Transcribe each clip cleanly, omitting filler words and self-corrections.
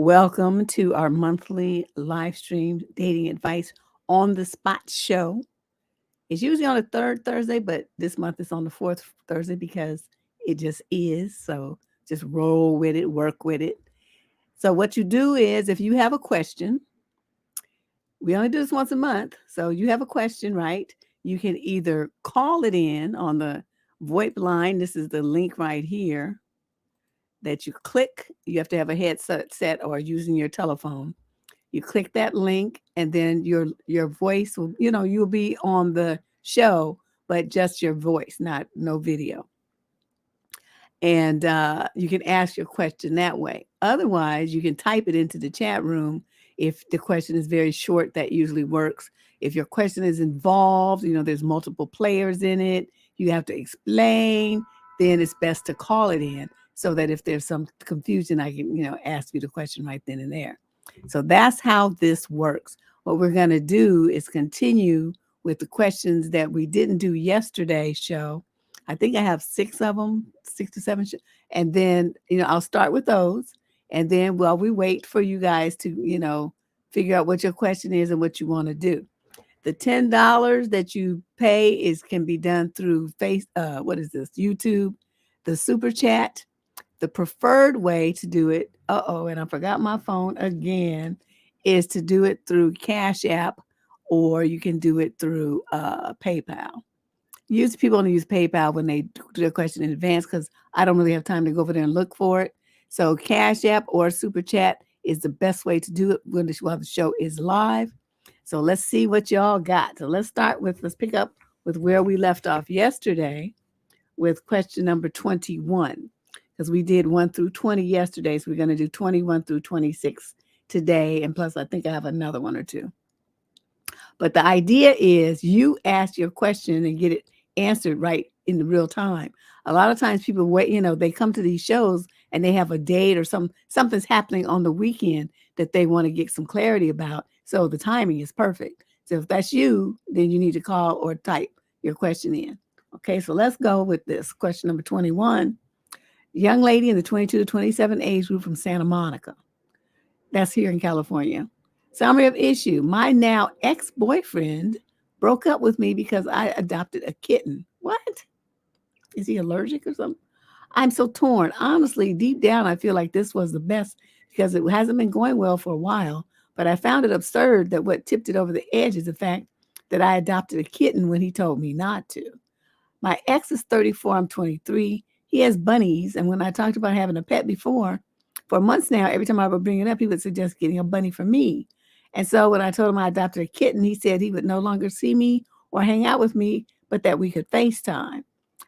Welcome to our monthly live stream dating advice on the spot show. It's usually on the third Thursday, but this month it's on the fourth Thursday because it just is. So just roll with it, work with it. So, what you do is if you have a question, we only do this once a month. So, you have a question, right? You can either call it in on the VoIP line. This is the link right here that you click. You have to have a headset set or using your telephone. You click that link, and then your voice will, you'll be on the show, but just your voice, not no video. And you can ask your question that way. Otherwise, you can type it into the chat room. If the question is very short, that usually works. If your question is involved, there's multiple players in it, you have to explain, then it's best to call it in so that if there's some confusion, I can, ask you the question right then and there. So that's how this works. What we're going to do is continue with the questions that we didn't do yesterday's show. I think I have 6 of them, 6 to 7. And then, I'll start with those. And then while we wait for you guys to, figure out what your question is and what you want to do. The $10 that you pay can be done through YouTube, the Superchat. The preferred way to do it, and I forgot my phone again, is to do it through CashApp, or you can do it through PayPal. Usually people only use PayPal when they do their question in advance because I don't really have time to go over there and look for it. So Cash App or Super Chat is the best way to do it while the show is live. So let's see what y'all got. So let's pick up with where we left off yesterday with question number 21, because we did 1 through 20 yesterday. So we're going to do 21 through 26 today. And plus, I think I have another one or two. But the idea is you ask your question and get it answered right in the real time. A lot of times people wait, they come to these shows and they have a date or something's happening on the weekend that they want to get some clarity about. So the timing is perfect. So if that's you, then you need to call or type your question in. Okay, so let's go with this. Question number 21. Young lady in the 22 to 27 age group from Santa Monica. That's here in California. Summary of issue. My now ex-boyfriend broke up with me because I adopted a kitten. What? Is he allergic or something? I'm so torn. Honestly, deep down, I feel like this was the best because it hasn't been going well for a while. But I found it absurd that what tipped it over the edge is the fact that I adopted a kitten when he told me not to. My ex is 34. I'm 23. He has bunnies. And when I talked about having a pet before, for months now, every time I would bring it up, he would suggest getting a bunny for me. And so when I told him I adopted a kitten, he said he would no longer see me or hang out with me, but that we could FaceTime.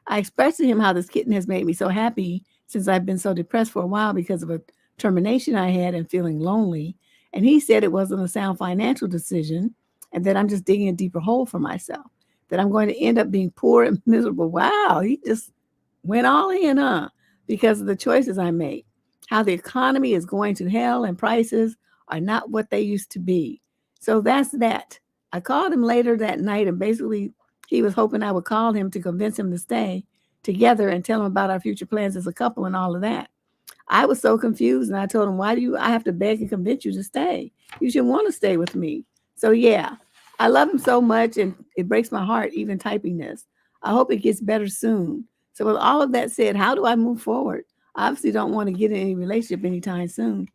I expressed to him how this kitten has made me so happy since I've been so depressed for a while because of a termination I had and feeling lonely. And he said it wasn't a sound financial decision and that I'm just digging a deeper hole for myself, that I'm going to end up being poor and miserable. Wow, he just went all in, because of the choices I made. How the economy is going to hell and prices are not what they used to be. So that's that. I called him later that night and basically he was hoping I would call him to convince him to stay together and tell him about our future plans as a couple and all of that. I was so confused and I told him, why do I have to beg and convince you to stay? You should want to stay with me. So yeah, I love him so much and it breaks my heart even typing this. I hope it gets better soon. So with all of that said, how do I move forward? I obviously don't want to get in any relationship anytime soon.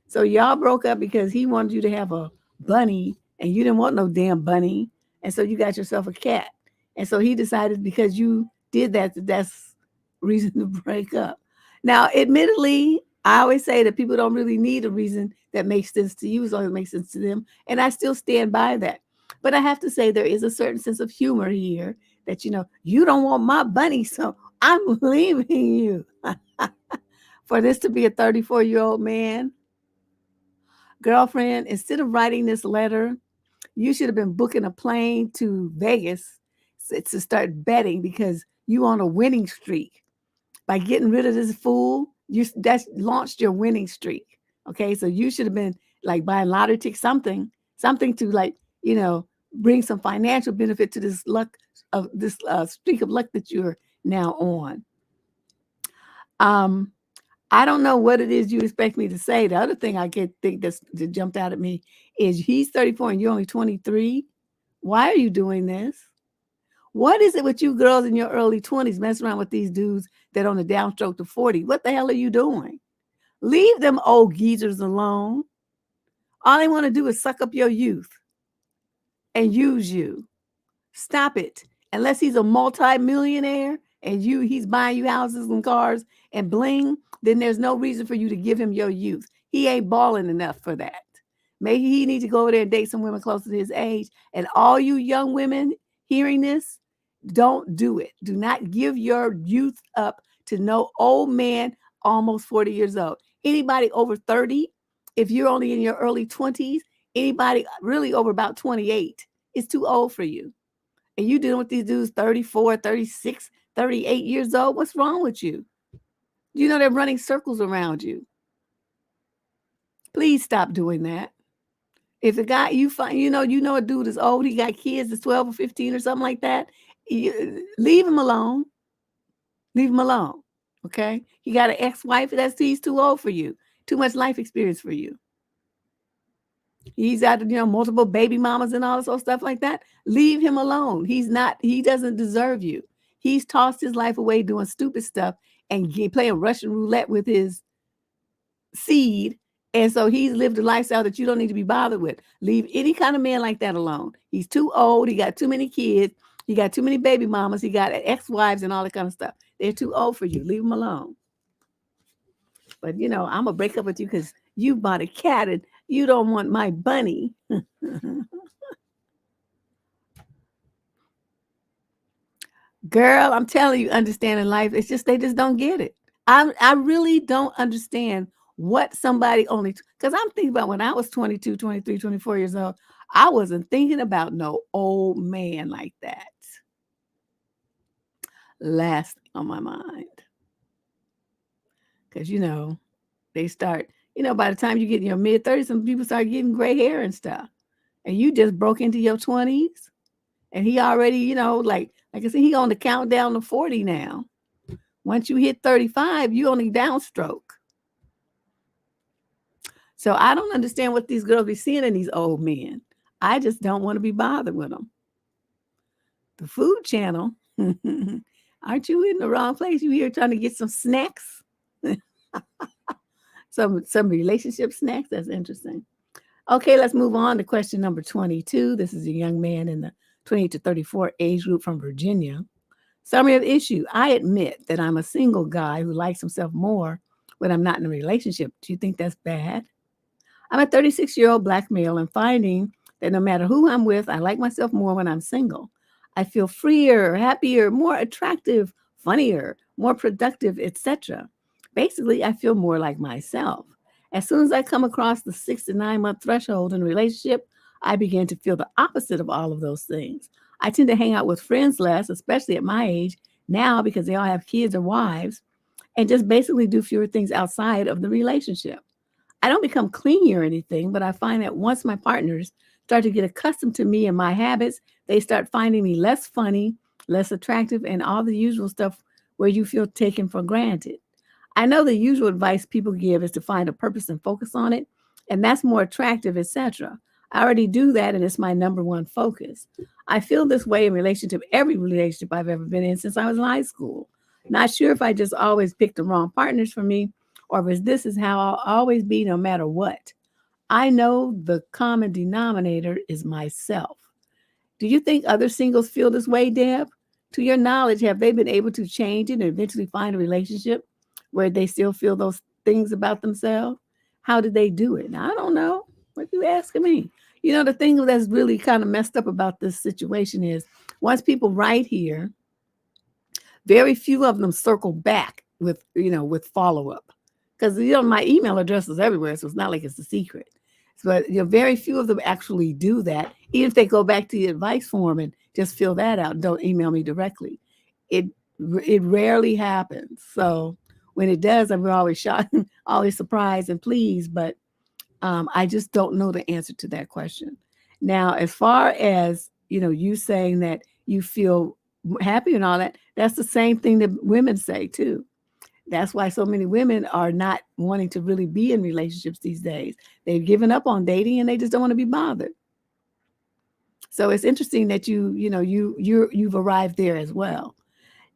So y'all broke up because he wanted you to have a bunny and you didn't want no damn bunny. And so you got yourself a cat. And so he decided because you did that, that's reason to break up. Now, admittedly, I always say that people don't really need a reason that makes sense to you as long as it makes sense to them. And I still stand by that. But I have to say there is a certain sense of humor here that, you don't want my bunny, so I'm leaving you. For this to be a 34-year-old man, girlfriend, instead of writing this letter, you should have been booking a plane to Vegas to start betting because you on a winning streak. By getting rid of this fool, that's launched your winning streak. Okay, so you should have been like buying lottery tickets, something to bring some financial benefit to this streak of luck that you're now on. I don't know what it is you expect me to say. The other thing I get think that jumped out at me is he's 34 and you're only 23. Why are you doing this? What is it with you girls in your early 20s messing around with these dudes that on the downstroke to 40? What the hell are you doing? Leave them old geezers alone. All they want to do is suck up your youth and use you. Stop it. Unless he's a multi-millionaire and he's buying you houses and cars and bling, then there's no reason for you to give him your youth. He ain't balling enough for that. Maybe he needs to go over there and date some women closer to his age. And all you young women hearing this, don't do it. Do not give your youth up to no old man almost 40 years old. Anybody over 30, if you're only in your early 20s, anybody really over about 28, it's too old for you. And you dealing with these dudes 34, 36, 38 years old. What's wrong with you? You know they're running circles around you. Please stop doing that. If the guy you find, you know a dude is old, he got kids, is 12 or 15 or something like that, leave him alone. Leave him alone. Okay? He got an ex-wife, he's too old for you. Too much life experience for you. He's out, multiple baby mamas and all this old stuff like that. Leave him alone. He doesn't deserve you. He's tossed his life away doing stupid stuff and playing Russian roulette with his seed. And so he's lived a lifestyle that you don't need to be bothered with. Leave any kind of man like that alone. He's too old. He got too many kids. He got too many baby mamas. He got ex-wives and all that kind of stuff. They're too old for you. Leave them alone. But, I'm going to break up with you because you bought a cat and you don't want my bunny. Girl, I'm telling you, understanding life, it's just they just don't get it. I really don't understand what somebody only, because I'm thinking about when I was 22, 23, 24 years old, I wasn't thinking about no old man like that. Last on my mind. Because, they start, by the time you get in your mid-30s, some people start getting gray hair and stuff. And you just broke into your 20s. And he already, like I said, he on the countdown to 40 now. Once you hit 35, you only downstroke. So I don't understand what these girls be seeing in these old men. I just don't want to be bothered with them. The Food Channel, aren't you in the wrong place? You here trying to get some snacks? some relationship snacks? That's interesting. Okay, let's move on to question number 22. This is a young man in the 20 to 34 age group from Virginia. Summary of issue. I admit that I'm a single guy who likes himself more when I'm not in a relationship. Do you think that's bad? I'm a 36-year-old Black male and finding that no matter who I'm with, I like myself more when I'm single. I feel freer, happier, more attractive, funnier, more productive, etc. Basically, I feel more like myself. As soon as I come across the 6 to 9 month threshold in a relationship, I begin to feel the opposite of all of those things. I tend to hang out with friends less, especially at my age now because they all have kids or wives, and just basically do fewer things outside of the relationship. I don't become clingy or anything, but I find that once my partners start to get accustomed to me and my habits, they start finding me less funny, less attractive, and all the usual stuff where you feel taken for granted. I know the usual advice people give is to find a purpose and focus on it, and that's more attractive, etc. I already do that, and it's my number one focus. I feel this way in relation to every relationship I've ever been in since I was in high school. Not sure if I just always picked the wrong partners for me, or if this is how I'll always be no matter what. I know the common denominator is myself. Do you think other singles feel this way, Deb? To your knowledge, have they been able to change it and eventually find a relationship where they still feel those things about themselves? How did they do it? Now, I don't know. What you asking me? The thing that's really kind of messed up about this situation is once people write here, very few of them circle back with follow-up. Because, my email address is everywhere, so it's not like it's a secret. But, very few of them actually do that. Even if they go back to the advice form and just fill that out, don't email me directly. It rarely happens. So when it does, I'm always shocked, always surprised and pleased. But I just don't know the answer to that question. Now, as far as, you saying that you feel happy and all that, that's the same thing that women say too. That's why so many women are not wanting to really be in relationships these days. They've given up on dating and they just don't want to be bothered. So it's interesting that you've arrived there as well.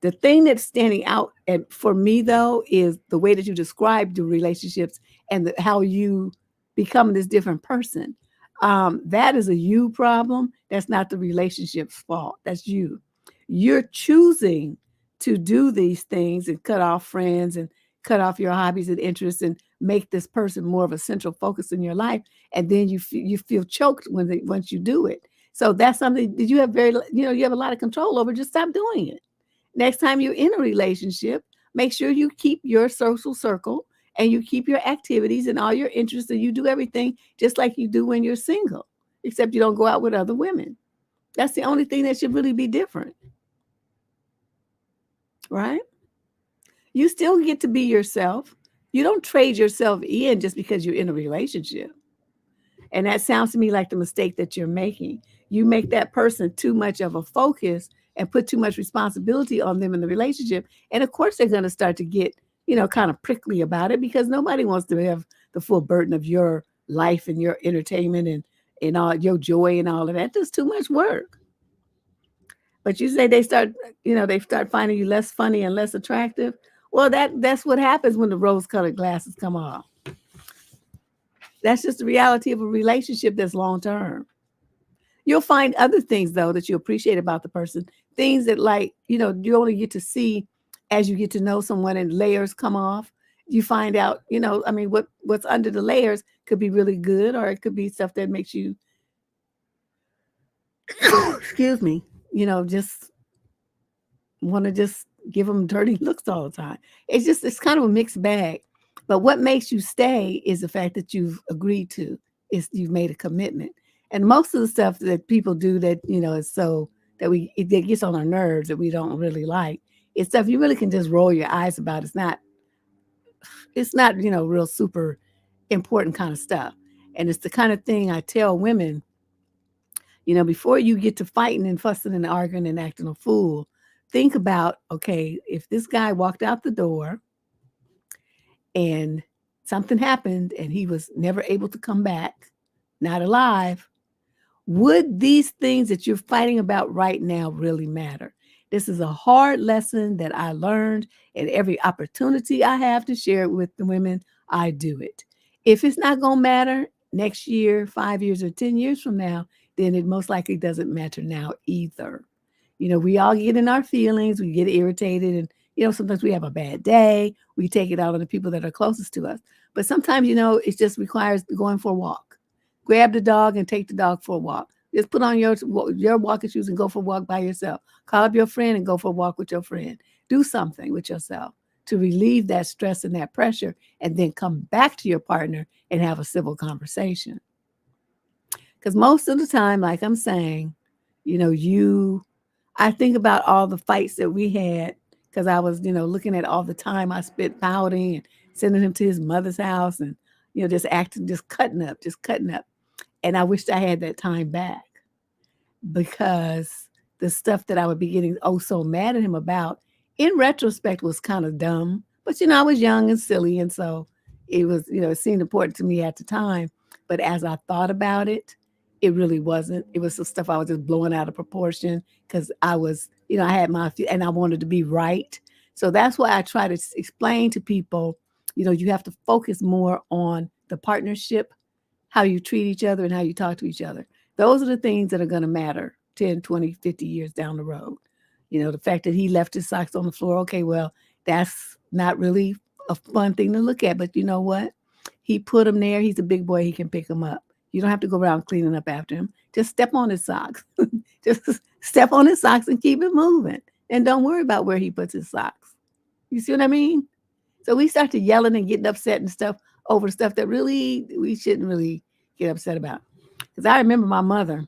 The thing that's standing out for me though is the way that you describe the relationships and how you become this different person. That is a you problem. That's not the relationship's fault. That's you. You're choosing to do these things and cut off friends and cut off your hobbies and interests and make this person more of a central focus in your life. And then you feel choked once you do it. So that's something that you have you have a lot of control over. Just stop doing it. Next time you're in a relationship, make sure you keep your social circle and you keep your activities and all your interests and you do everything just like you do when you're single, except you don't go out with other women. That's the only thing that should really be different, right? You still get to be yourself. You don't trade yourself in just because you're in a relationship. And that sounds to me like the mistake that you're making. You make that person too much of a focus and put too much responsibility on them in the relationship. And of course, they're going to start to get, kind of prickly about it because nobody wants to have the full burden of your life and your entertainment and all your joy and all of that. That's too much work. But you say they start finding you less funny and less attractive. Well, that's what happens when the rose-colored glasses come off. That's just the reality of a relationship that's long term. You'll find other things though that you appreciate about the person. Things that you only get to see as you get to know someone and layers come off. You find out, what's under the layers could be really good or it could be stuff that makes you excuse me, just want to just give them dirty looks all the time. It's kind of a mixed bag. But what makes you stay is the fact that you've agreed to, is you've made a commitment. And most of the stuff that people do that, is so that it gets on our nerves that we don't really like, it's stuff you really can just roll your eyes about. It's not, real super important kind of stuff. And it's the kind of thing I tell women, before you get to fighting and fussing and arguing and acting a fool, think about, okay, if this guy walked out the door and something happened and he was never able to come back, not alive, would these things that you're fighting about right now really matter? This is a hard lesson that I learned, and every opportunity I have to share it with the women, I do it. If it's not going to matter next year, 5 years, or 10 years from now, then it most likely doesn't matter now either. We all get in our feelings, we get irritated, and sometimes we have a bad day. We take it out on the people that are closest to us. But sometimes, it just requires going for a walk. Grab the dog and take the dog for a walk. Just put on your walking shoes and go for a walk by yourself. Call up your friend and go for a walk with your friend. Do something with yourself to relieve that stress and that pressure, and then come back to your partner and have a civil conversation. Because most of the time, like I'm saying, I think about all the fights that we had because I was, looking at all the time I spent pouting and sending him to his mother's house and, just acting, just cutting up. And I wished I had that time back because the stuff that I would be getting so mad at him about, in retrospect, was kind of dumb. But, I was young and silly. And so it was, it seemed important to me at the time. But as I thought about it, it really wasn't. It was the stuff I was just blowing out of proportion because I was, I had and I wanted to be right. So that's why I try to explain to people, you have to focus more on the partnership, how you treat each other and how you talk to each other. Those are the things that are going to matter 10, 20, 50 years down the road. The fact that he left his socks on the floor, okay, well, that's not really a fun thing to look at. But you know what? He put them there. He's a big boy. He can pick them up. You don't have to go around cleaning up after him. Just step on his socks. Just step on his socks and keep it moving. And don't worry about where he puts his socks. You see what I mean? So we start to yelling and getting upset and stuff over stuff that really we shouldn't really get upset about. Because I remember my mother,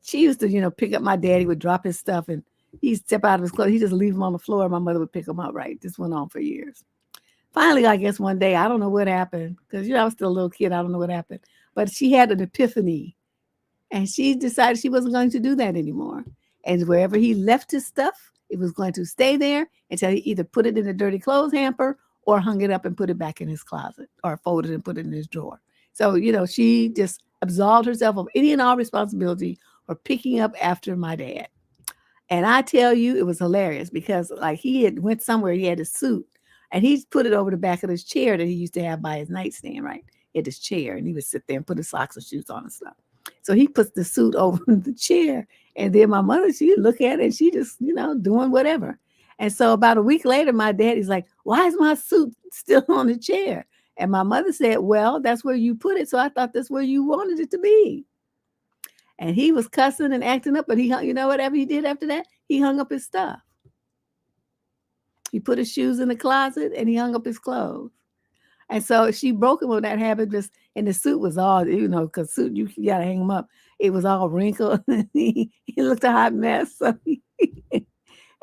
she used to, pick up my daddy, would drop his stuff and he'd step out of his clothes. He'd just leave them on the floor. My mother would pick them up, right? This went on for years. Finally, I guess one day, I don't know what happened because, I was still a little kid. I don't know what happened. But she had an epiphany and she decided she wasn't going to do that anymore. And wherever he left his stuff, It was going to stay there until he either put it in a dirty clothes hamper or hung it up and put it back in his closet or folded and put it in his drawer. So, she just absolved herself of any and all responsibility for picking up after my dad. And I tell you, it was hilarious because like he had went somewhere, he had a suit and he put it over the back of his chair that he used to have by his nightstand, right? He had his chair and he would sit there and put his socks and shoes on and stuff. So he puts the suit over the chair. And then my mother, she look at it and she just, doing whatever. And so about a week later, my daddy's like, why is my suit still on the chair? And my mother said, well, that's where you put it. So I thought that's where you wanted it to be. And he was cussing and acting up, but he hung, whatever he did after that, he hung up his stuff. He put his shoes in the closet and he hung up his clothes. And so she broke him with that habit, and the suit was all, because suit, you got to hang him up. It was all wrinkled. he looked a hot mess. So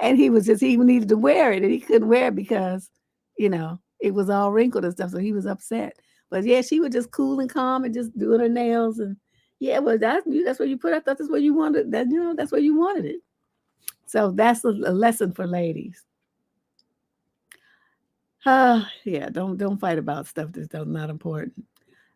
and he needed to wear it and he couldn't wear it because, it was all wrinkled and stuff. So he was upset. But yeah, she was just cool and calm and just doing her nails. And yeah, well, that's where you put it. I thought that's where you wanted that. That's where you wanted it. So that's a lesson for ladies. Yeah, don't fight about stuff that's not important.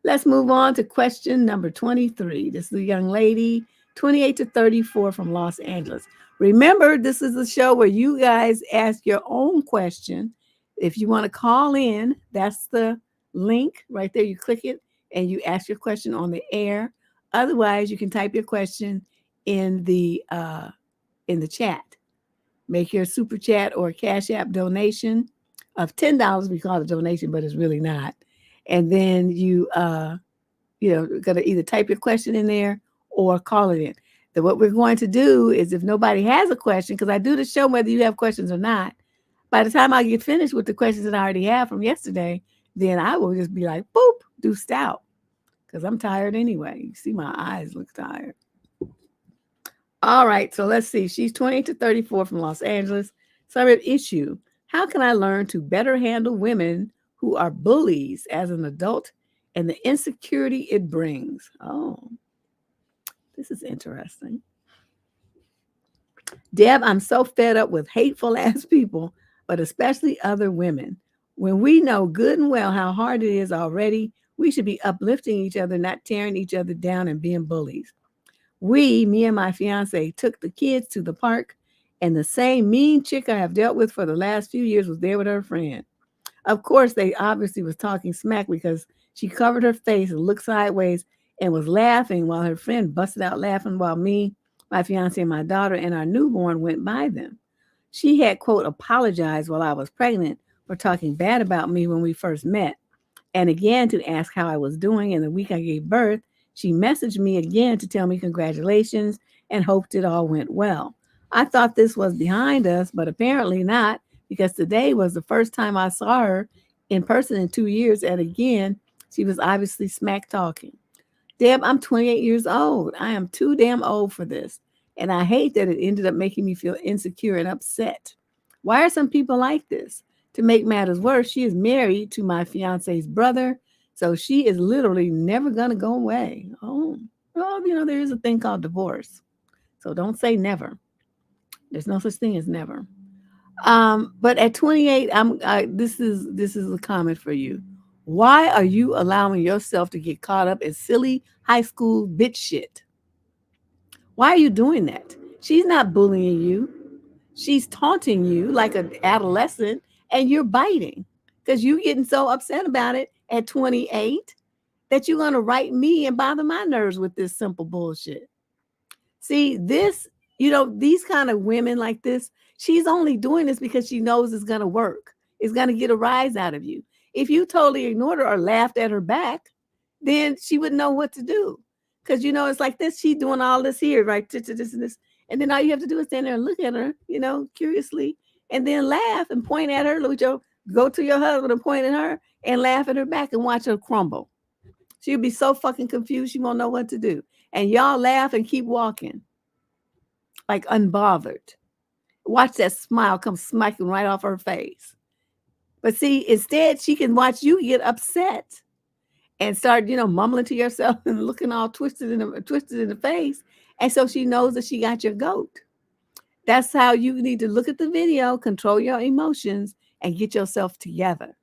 Let's move on to question number 23. This is a young lady, 28 to 34 from Los Angeles. Remember, this is a show where you guys ask your own question. If you want to call in, that's the link right there. You click it and you ask your question on the air. Otherwise, you can type your question in the chat. Make your super chat or cash app donation of $10. We call it a donation, but it's really not. And then you gonna either type your question in there or call it in. Then what we're going to do is, if nobody has a question, because I do the show whether you have questions or not, by the time I get finished with the questions that I already have from yesterday, then I will just be like, boop, deuced out. Because I'm tired anyway. You see my eyes look tired. All right, so let's see. She's 20 to 34 from Los Angeles. Subject issue: how can I learn to better handle women who are bullies as an adult and the insecurity it brings? Oh, this is interesting. Deb, I'm so fed up with hateful ass people, but especially other women. When we know good and well how hard it is already, we should be uplifting each other, not tearing each other down and being bullies. Me and my fiance, took the kids to the park, and the same mean chick I have dealt with for the last few years was there with her friend. Of course, they obviously was talking smack because she covered her face and looked sideways and was laughing while her friend busted out laughing while me, my fiance, and my daughter and our newborn went by them. She had, quote, apologized while I was pregnant for talking bad about me when we first met. And again, to ask how I was doing in the week I gave birth, she messaged me again to tell me congratulations and hoped it all went well. I thought this was behind us, but apparently not, because today was the first time I saw her in person in 2 years. And again, she was obviously smack talking. Deb, I'm 28 years old. I am too damn old for this. And I hate that it ended up making me feel insecure and upset. Why are some people like this? To make matters worse, she is married to my fiance's brother. So she is literally never going to go away. Oh, well, there is a thing called divorce. So don't say never. There's no such thing as never. But at 28, this is a comment for you. Why are you allowing yourself to get caught up in silly high school bitch shit? Why are you doing that? She's not bullying you. She's taunting you like an adolescent, and you're biting because you're getting so upset about it at 28 that you're going to write me and bother my nerves with this simple bullshit. See, these kind of women like this, she's only doing this because she knows it's going to work. It's going to get a rise out of you. If you totally ignored her or laughed at her back, then she wouldn't know what to do. Because, it's like this. She's doing all this here, right? This and this. And then all you have to do is stand there and look at her, curiously, and then laugh and point at her. Go to your husband and point at her and laugh at her back and watch her crumble. She'll be so fucking confused, she won't know what to do. And y'all laugh and keep walking like unbothered. Watch that smile come smacking right off her face. But see, instead, she can watch you get upset and start, mumbling to yourself and looking all twisted in the face. And so she knows that she got your goat. That's how you need to look at the video, control your emotions, and get yourself together.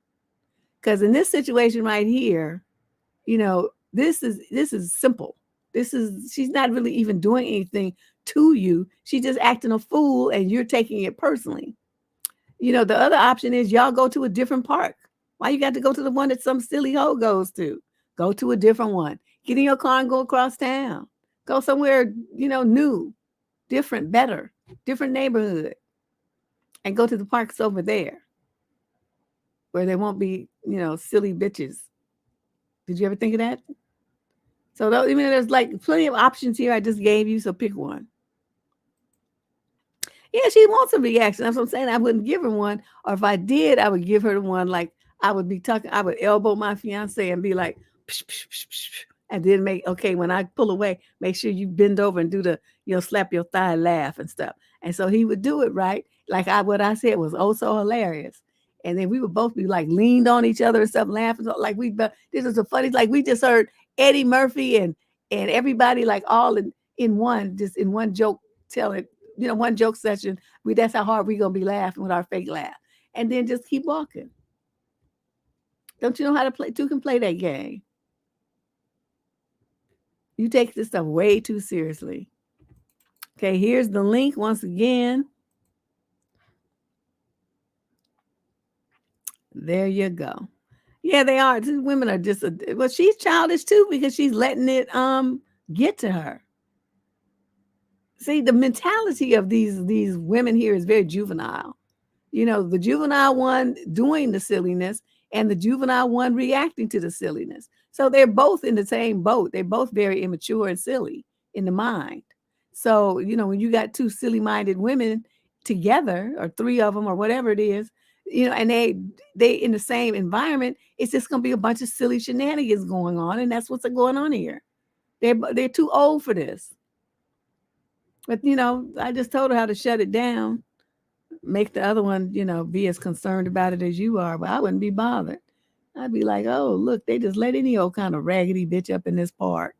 Because in this situation right here, this is simple. She's not really even doing anything to you. She's just acting a fool, and you're taking it personally. The other option is y'all go to a different park. Why you got to go to the one that some silly hoe goes to? Go to a different one. Get in your car and go across town. Go somewhere, new, different, better, different neighborhood, and go to the parks over there where there won't be, silly bitches. Did you ever think of that? So there's like plenty of options here I just gave you, so pick one. Yeah, she wants a reaction. That's what I'm saying. I wouldn't give her one. Or if I did, I would give her the one like I would be talking, I would elbow my fiance and be like, psh, psh, psh, psh, and then when I pull away, make sure you bend over and do the, slap your thigh laugh and stuff. And so he would do it right. Like what I said was oh so hilarious. And then we would both be like leaned on each other and stuff, laughing. Like this is a funny, like we just heard Eddie Murphy and everybody like all in one, just in one joke telling, one joke session. That's how hard we're gonna be laughing with our fake laugh. And then just keep walking. Don't you know how to play? Two can play that game. You take this stuff way too seriously. Okay, here's the link once again. There you go. Yeah, they are. These women are just well, she's childish too because she's letting it get to her. See, the mentality of these women here is very juvenile. The juvenile one doing the silliness and the juvenile one reacting to the silliness. So they're both in the same boat. They're both very immature and silly in the mind. So, when you got two silly-minded women together, or three of them, or whatever it is, and they in the same environment, it's just gonna be a bunch of silly shenanigans going on, and that's what's going on here. They're too old for this. But I just told her how to shut it down. Make the other one, be as concerned about it as you are, but I wouldn't be bothered. I'd be like, oh, look, they just let any old kind of raggedy bitch up in this park.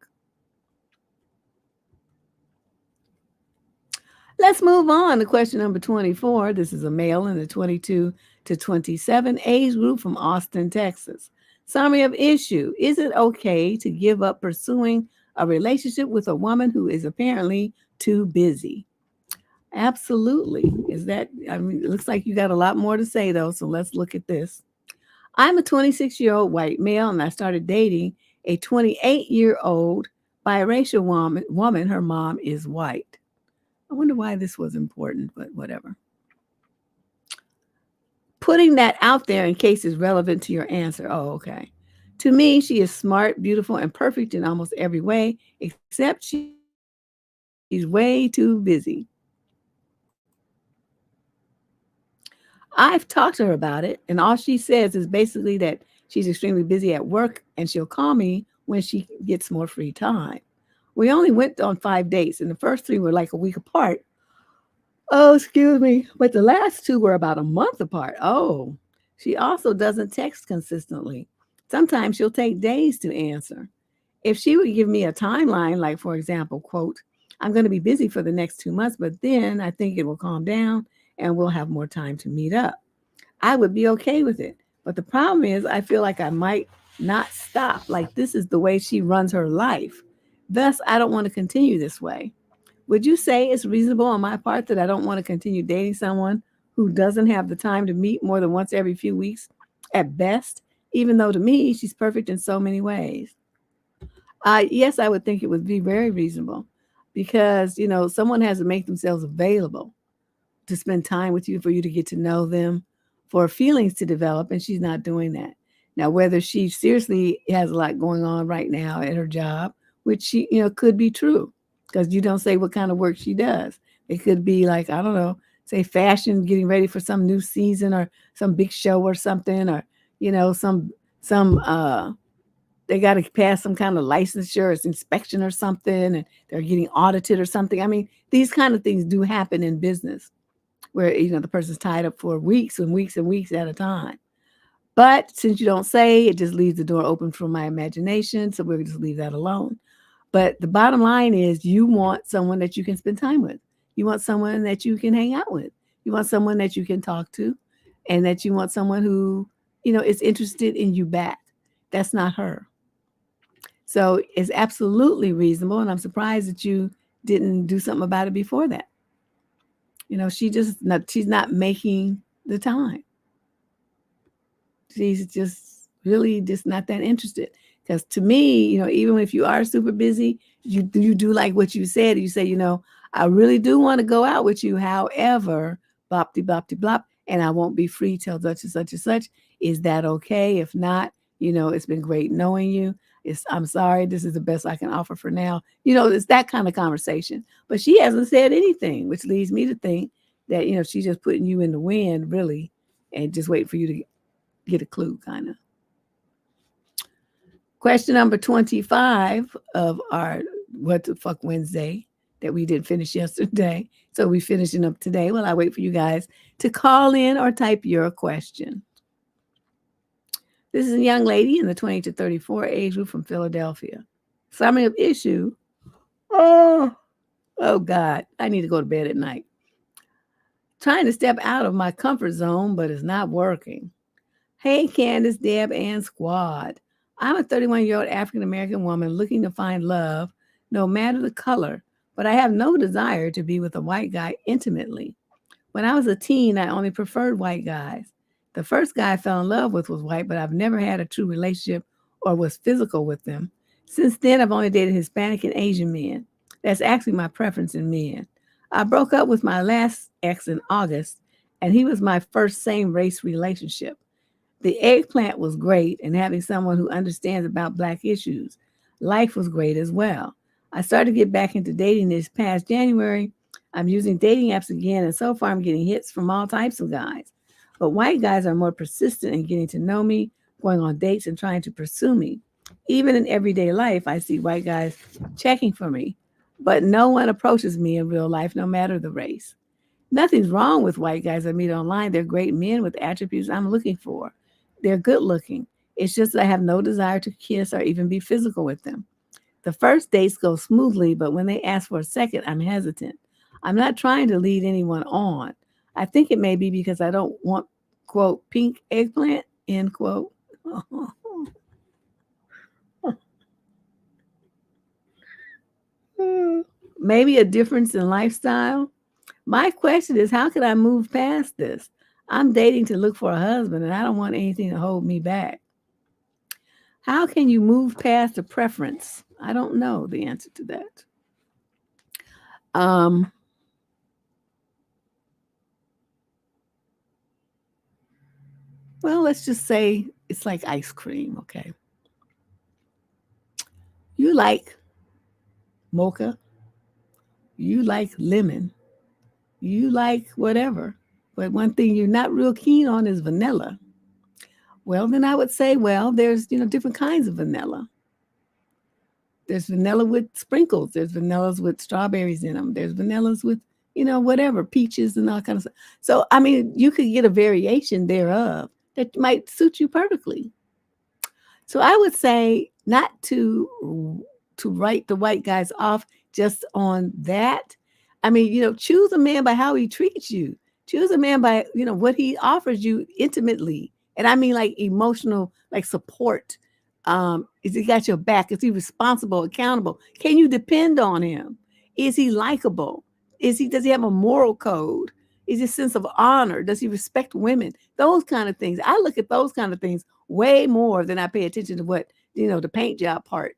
Let's move on to question number 24. This is a male in the 22 to 27 age group from Austin, Texas. Summary of issue. Is it okay to give up pursuing a relationship with a woman who is apparently too busy? Absolutely. It looks like you got a lot more to say though, so let's look at this. I'm a 26-year-old white male and I started dating a 28-year-old biracial woman. Her mom is white. I wonder why this was important, but whatever. Putting that out there in case it's relevant to your answer. Oh, okay. To me, she is smart, beautiful, and perfect in almost every way, except she's way too busy. I've talked to her about it, and all she says is basically that she's extremely busy at work and she'll call me when she gets more free time. We only went on 5 dates, and the first 3 were like a week apart. Oh, excuse me. But the last 2 were about a month apart. Oh, she also doesn't text consistently. Sometimes she'll take days to answer. If she would give me a timeline, like, for example, quote, I'm going to be busy for the next 2 months, but then I think it will calm down and we'll have more time to meet up, I would be okay with it. But the problem is, I feel like I might not stop. Like, this is the way she runs her life. Thus, I don't want to continue this way. Would you say it's reasonable on my part that I don't want to continue dating someone who doesn't have the time to meet more than once every few weeks at best, even though to me, she's perfect in so many ways? Yes, I would think it would be very reasonable because, someone has to make themselves available to spend time with you, for you to get to know them, for feelings to develop, and she's not doing that. Now, whether she seriously has a lot going on right now at her job, which she, could be true, because you don't say what kind of work she does. It could be like, I don't know, say fashion, getting ready for some new season or some big show or something, or, some they got to pass some kind of licensure or inspection or something, and they're getting audited or something. I mean, these kind of things do happen in business, where the person's tied up for weeks and weeks and weeks at a time. But since you don't say, it just leaves the door open for my imagination, so we'll just leave that alone. But the bottom line is, you want someone that you can spend time with. You want someone that you can hang out with. You want someone that you can talk to, and that you want someone who, is interested in you back. That's not her. So it's absolutely reasonable, and I'm surprised that you didn't do something about it before that. She's not making the time. She's just really just not that interested. Because to me, even if you are super busy, you do like what you said. You say, I really do want to go out with you. However, bop de bop de blop, and I won't be free till such and such and such. Is that okay? If not, it's been great knowing you. I'm sorry, this is the best I can offer for now. It's that kind of conversation. But she hasn't said anything, which leads me to think that, she's just putting you in the wind, really, and just wait for you to get a clue, kind of. Question number 25 of our What the Fuck Wednesday that we did finish yesterday. So we finishing up today while I wait for you guys to call in or type your question. This is a young lady in the 20 to 34 age group from Philadelphia. Summary of issue. Oh God, I need to go to bed at night. Trying to step out of my comfort zone, but it's not working. Hey, Candace, Deb, and squad. I'm a 31-year-old African-American woman looking to find love, no matter the color, but I have no desire to be with a white guy intimately. When I was a teen, I only preferred white guys. The first guy I fell in love with was white, but I've never had a true relationship or was physical with them. Since then, I've only dated Hispanic and Asian men. That's actually my preference in men. I broke up with my last ex in August, and he was my first same-race relationship. The eggplant was great, and having someone who understands about Black issues. Life was great as well. I started to get back into dating this past January. I'm using dating apps again, and so far I'm getting hits from all types of guys. But white guys are more persistent in getting to know me, going on dates, and trying to pursue me. Even in everyday life, I see white guys checking for me, but no one approaches me in real life, no matter the race. Nothing's wrong with white guys I meet online. They're great men with attributes I'm looking for. They're good looking. It's just that I have no desire to kiss or even be physical with them. The first dates go smoothly, but when they ask for a second, I'm hesitant. I'm not trying to lead anyone on. I think it may be because I don't want, quote, pink eggplant, end quote. Maybe a difference in lifestyle. My question is, how can I move past this? I'm dating to look for a husband, and I don't want anything to hold me back. How can you move past a preference? I don't know the answer to that. Well, let's just say it's like ice cream, okay? You like mocha, you like lemon, you like whatever, but one thing you're not real keen on is vanilla. Well, then I would say, well, there's, different kinds of vanilla. There's vanilla with sprinkles. There's vanillas with strawberries in them. There's vanillas with, whatever, peaches and all kinds of stuff. So, I mean, you could get a variation thereof that might suit you perfectly. So I would say not to write the white guys off just on that. I mean, choose a man by how he treats you. Choose a man by, what he offers you intimately. And I mean like emotional, like support. Is he got your back? Is he responsible, accountable? Can you depend on him? Is he likable? Does he have a moral code? Is his sense of honor? Does he respect women? Those kind of things. I look at those kind of things way more than I pay attention to what, the paint job part.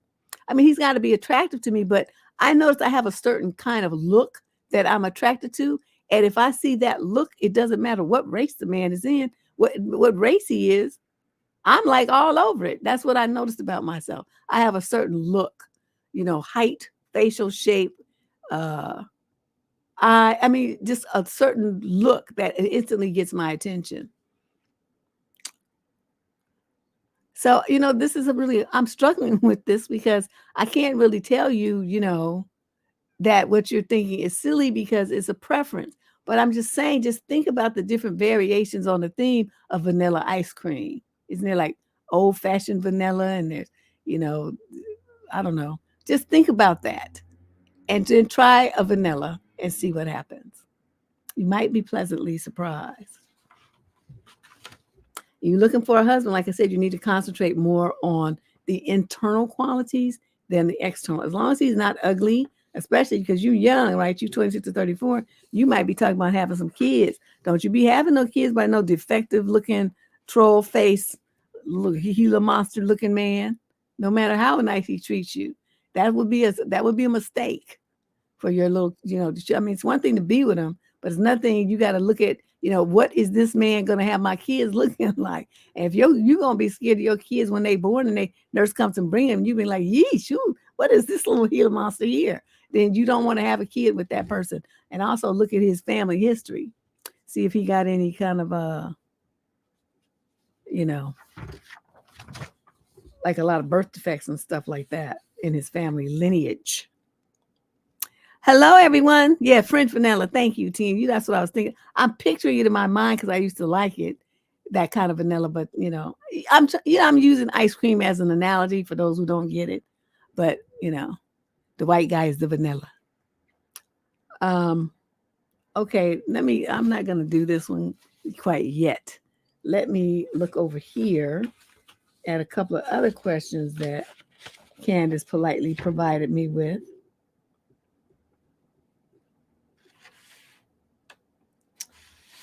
I mean, he's got to be attractive to me, but I notice I have a certain kind of look that I'm attracted to. And if I see that look, it doesn't matter what race the man is in, what race he is. I'm like all over it. That's what I noticed about myself. I have a certain look, height, facial shape, I mean, just a certain look that instantly gets my attention. So, this is I'm struggling with this because I can't really tell you, that what you're thinking is silly because it's a preference. But I'm just saying, just think about the different variations on the theme of vanilla ice cream. Isn't there like old fashioned vanilla and there's, I don't know. Just think about that and then try a vanilla and see what happens. You might be pleasantly surprised. You're looking for a husband, like I said, you need to concentrate more on the internal qualities than the external. As long as he's not ugly, especially because you're young, right? You're 26 to 34, you might be talking about having some kids. Don't you be having no kids by no defective looking troll face, Gila monster looking man, no matter how nice he treats you. That would be a mistake for your little, I mean, it's one thing to be with him, but it's nothing. You got to look at, what is this man going to have my kids looking like? And if you're going to be scared of your kids when they born and they nurse comes and bring them, you be like, yee, shoot, what is this little Gila monster here? Then you don't want to have a kid with that person. And also look at his family history. See if he got any kind of, like a lot of birth defects and stuff like that in his family lineage. Hello, everyone. Yeah, French vanilla. Thank you, team. That's what I was thinking. I'm picturing it in my mind because I used to like it, that kind of vanilla. But I'm using ice cream as an analogy for those who don't get it. But the white guy is the vanilla. Okay, I'm not gonna do this one quite yet. Let me look over here at a couple of other questions that Candace politely provided me with.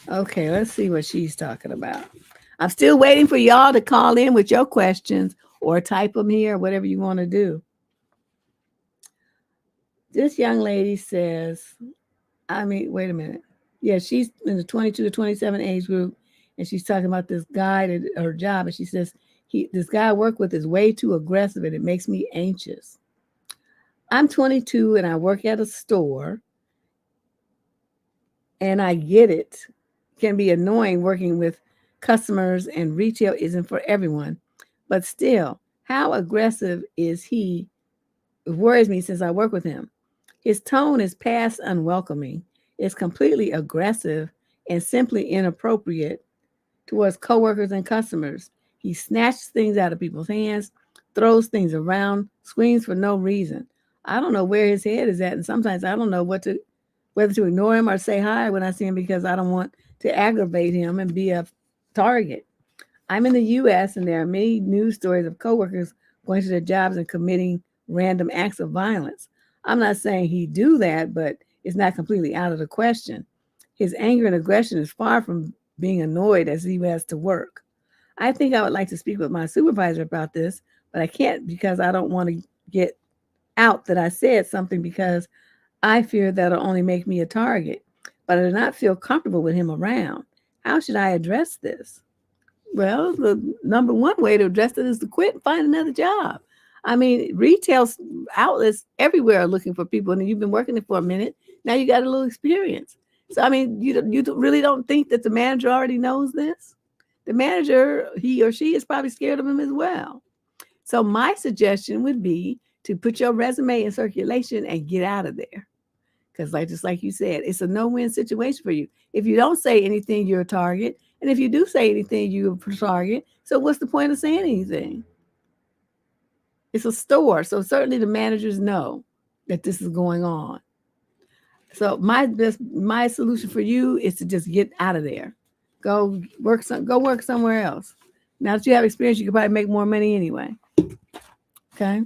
Okay, let's see what she's talking about. I'm still waiting for y'all to call in with your questions or type them here, whatever you want to do. This young lady says, wait a minute. Yeah, she's in the 22 to 27 age group, and she's talking about this guy at her job, and she says, this guy I work with is way too aggressive, and it makes me anxious. I'm 22, and I work at a store, and I get it. Can be annoying working with customers, and retail isn't for everyone. But still, how aggressive is he? It worries me since I work with him. His tone is past unwelcoming. It's completely aggressive and simply inappropriate towards coworkers and customers. He snatches things out of people's hands, throws things around, screams for no reason. I don't know where his head is at, and sometimes I don't know whether to ignore him or say hi when I see him because I don't want to aggravate him and be a target. I'm in the U.S., and there are many news stories of coworkers going to their jobs and committing random acts of violence. I'm not saying he do that, but it's not completely out of the question. His anger and aggression is far from being annoyed as he has to work. I think I would like to speak with my supervisor about this, but I can't because I don't want to get out that I said something because I fear that'll only make me a target, but I do not feel comfortable with him around. How should I address this? Well, the number one way to address it is to quit and find another job. I mean, retail outlets everywhere are looking for people, and you've been working it for a minute. Now you got a little experience. So, I mean, you really don't think that the manager already knows this? The manager, he or she, is probably scared of him as well. So my suggestion would be to put your resume in circulation and get out of there. Because just like you said, it's a no-win situation for you. If you don't say anything, you're a target. And if you do say anything, you're a target. So what's the point of saying anything? It's a store. So certainly the managers know that this is going on. So my solution for you is to just get out of there. Go work somewhere else. Now that you have experience, you can probably make more money anyway. Okay.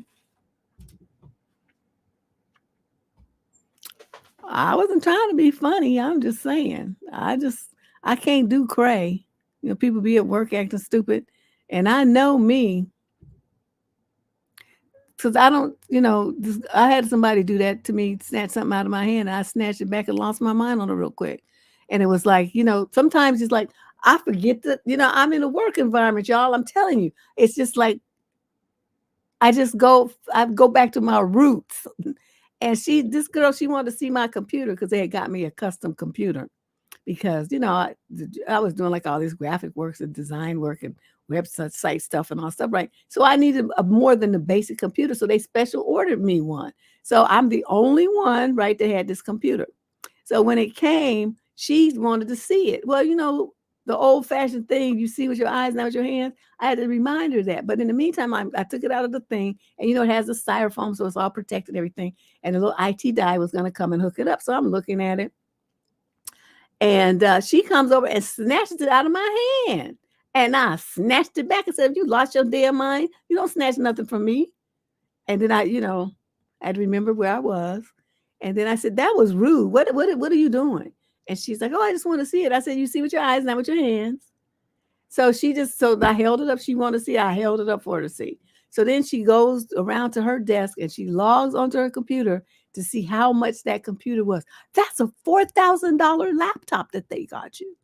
I wasn't trying to be funny. I'm just saying. I can't do cray. People be at work acting stupid. And I know me. Because I don't, I had somebody do that to me, snatch something out of my hand. And I snatched it back and lost my mind on it real quick. And it was like, sometimes it's like, I forget that, I'm in a work environment, y'all. I'm telling you, it's just like, I go back to my roots. And this girl, she wanted to see my computer because they had got me a custom computer because, I was doing like all this graphic works and design work and website site stuff and all stuff, right? So I needed more than the basic computer. So they special ordered me one. So I'm the only one, right, that had this computer. So when it came, she wanted to see it. Well, the old-fashioned thing, you see with your eyes, not with your hands. I had to remind her that. But in the meantime, I took it out of the thing, and it has a styrofoam, so it's all protected, everything. And the little IT guy was going to come and hook it up. So I'm looking at it, and she comes over and snatches it out of my hand. And I snatched it back and said, "You lost your damn mind. You don't snatch nothing from me." And then I had to remember where I was. And then I said, "That was rude. What are you doing?" And she's like, "Oh, I just want to see it." I said, "You see with your eyes, not with your hands." So I held it up. She wanted to see. I held it up for her to see. So then she goes around to her desk and she logs onto her computer to see how much that computer was. That's a $4,000 laptop that they got you.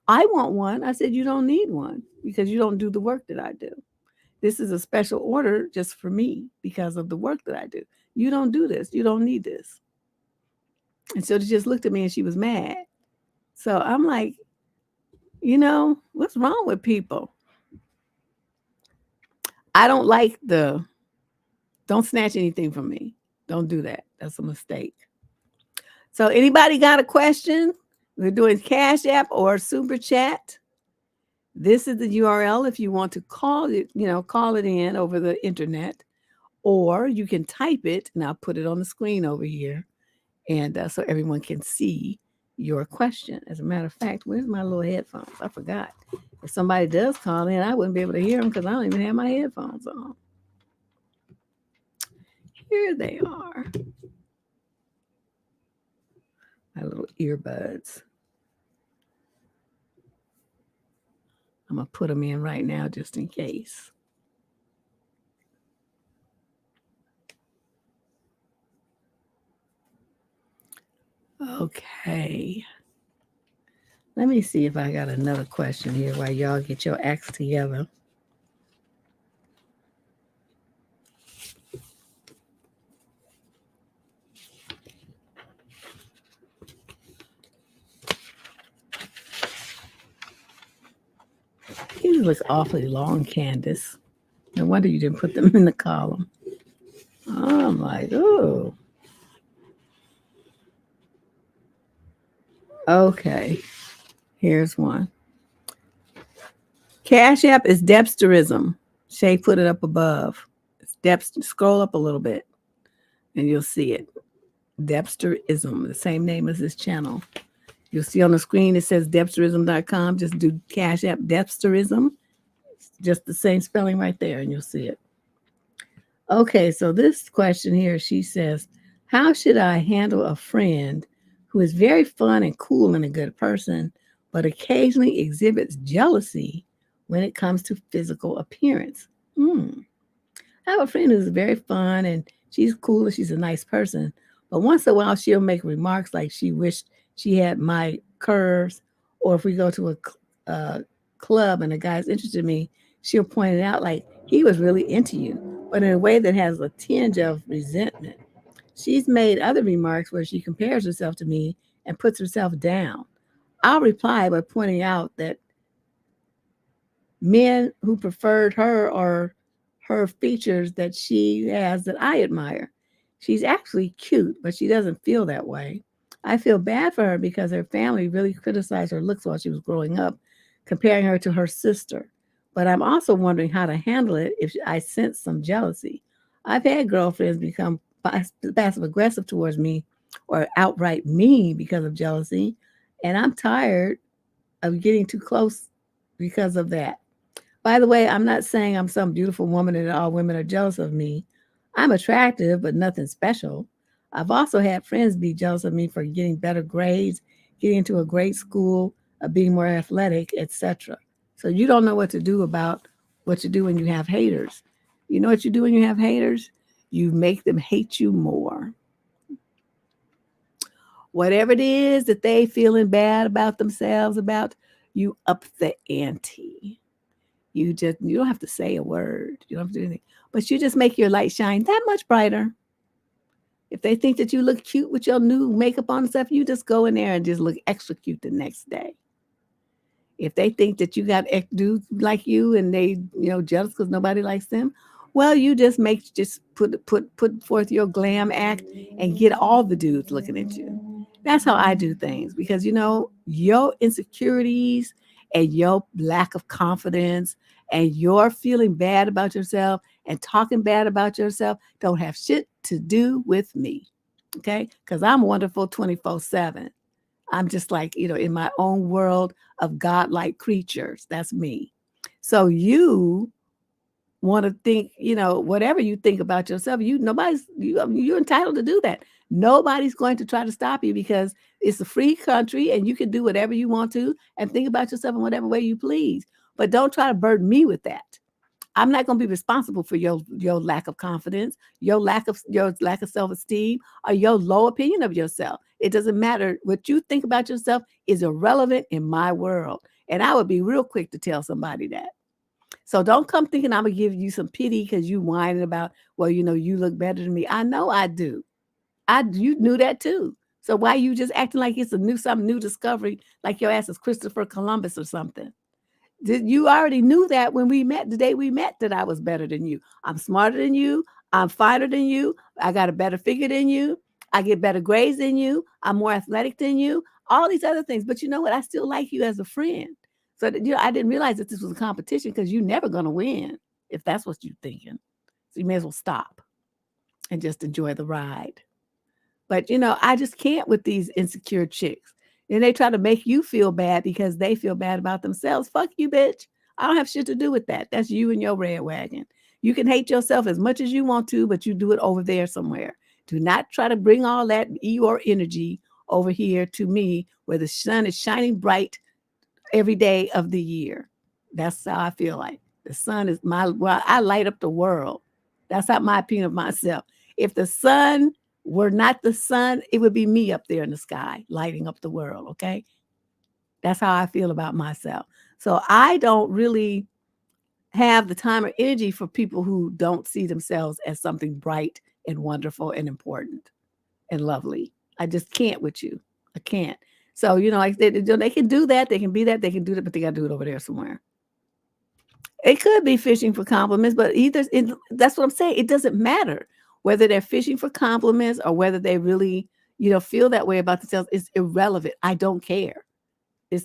I want one. I said, "You don't need one because you don't do the work that I do. This is a special order just for me because of the work that I do. You don't do this. You don't need this." And so she just looked at me and she was mad. So I'm like, what's wrong with people? I don't like don't snatch anything from me. Don't do that. That's a mistake. So anybody got a question? We're doing Cash App or Superchat. This is the URL if you want to call it in over the internet, or you can type it, and I'll put it on the screen over here, and so everyone can see your question. As a matter of fact, where's my little headphones? I forgot. If somebody does call in, I wouldn't be able to hear them because I don't even have my headphones on. Here they are. My little earbuds. I'm going to put them in right now just in case. Okay. Let me see if I got another question here while y'all get your acts together. These look awfully long, Candace. No wonder you didn't put them in the column. Oh, I'm like, ooh. Okay. Here's one. Cash App is Debsterism. Shay put it up above. It's scroll up a little bit and you'll see it. Debsterism, the same name as this channel. You'll see on the screen it says Debsterism.com. Just do Cash App Debsterism. It's just the same spelling right there and you'll see it. Okay, so this question here, she says, how should I handle a friend who is very fun and cool and a good person, but occasionally exhibits jealousy when it comes to physical appearance? I have a friend who's very fun and she's cool and she's a nice person, but once in a while she'll make remarks like she wished she had my curves, or if we go to a club and a guy's interested in me, she'll point it out like he was really into you, but in a way that has a tinge of resentment. She's made other remarks where she compares herself to me and puts herself down. I'll reply by pointing out that men who preferred her or her features that she has that I admire. She's actually cute, but she doesn't feel that way. I feel bad for her because her family really criticized her looks while she was growing up, comparing her to her sister. But I'm also wondering how to handle it if I sense some jealousy. I've had girlfriends become passive aggressive towards me or outright mean because of jealousy, and I'm tired of getting too close because of that. By the way, I'm not saying I'm some beautiful woman and all women are jealous of me. I'm attractive, but nothing special. I've also had friends be jealous of me for getting better grades, getting into a great school, being more athletic, etc. So you don't know what to do about what you do when you have haters. You know what you do when you have haters? You make them hate you more. Whatever it is that they feeling bad about themselves about, you up the ante. You don't have to say a word. You don't have to do anything. But you just make your light shine that much brighter. If they think that you look cute with your new makeup on and stuff, you just go in there and just look extra cute the next day. If they think that you got dudes like you and they, jealous because nobody likes them, well, you just put forth your glam act and get all the dudes looking at you. That's how I do things because, your insecurities and your lack of confidence and your feeling bad about yourself and talking bad about yourself don't have shit to do with me. Okay? Because I'm wonderful 24/7. I'm just like, in my own world of godlike creatures. That's me. So you want to think, whatever you think about yourself, you're entitled to do that. Nobody's going to try to stop you because it's a free country and you can do whatever you want to and think about yourself in whatever way you please. But don't try to burden me with that. I'm not going to be responsible for your lack of confidence, your lack of self-esteem, or your low opinion of yourself. It doesn't matter. What you think about yourself is irrelevant in my world. And I would be real quick to tell somebody that. So don't come thinking I'm gonna give you some pity because you whining about, well, you look better than me. I know I do. You knew that too. So why you just acting like it's some new discovery, like your ass is Christopher Columbus or something? You already knew that when we met, the day we met, that I was better than you. I'm smarter than you. I'm finer than you. I got a better figure than you. I get better grades than you. I'm more athletic than you. All these other things. But you know what? I still like you as a friend. So I didn't realize that this was a competition because you're never going to win if that's what you're thinking. So you may as well stop and just enjoy the ride. But I just can't with these insecure chicks. And they try to make you feel bad because they feel bad about themselves. Fuck you, bitch. I don't have shit to do with that. That's you and your red wagon. You can hate yourself as much as you want to, but you do it over there somewhere. Do not try to bring all that your energy over here to me where the sun is shining bright every day of the year. That's how I feel like. The sun is I light up the world. That's not my opinion of myself. If the sun were not the sun, it would be me up there in the sky lighting up the world. Okay. That's how I feel about myself. So I don't really have the time or energy for people who don't see themselves as something bright and wonderful and important and lovely. I just can't with you. I can't. So, like they can do that. They can be that. They can do that, but they got to do it over there somewhere. It could be fishing for compliments, but that's what I'm saying. It doesn't matter whether they're fishing for compliments or whether they really, feel that way about themselves. It's irrelevant. I don't care.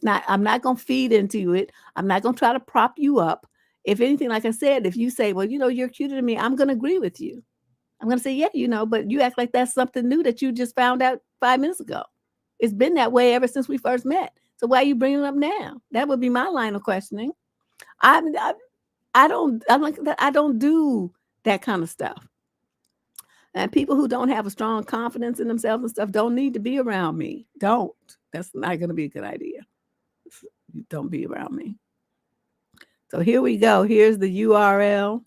I'm not going to feed into it. I'm not going to try to prop you up. If anything, like I said, if you say, well, you're cuter than me, I'm going to agree with you. I'm going to say, yeah, but you act like that's something new that you just found out 5 minutes ago. It's been that way ever since we first met. So why are you bringing it up now? That would be my line of questioning. I don't do that kind of stuff. And people who don't have a strong confidence in themselves and stuff don't need to be around me. Don't. That's not going to be a good idea. Don't be around me. So here we go. Here's the URL.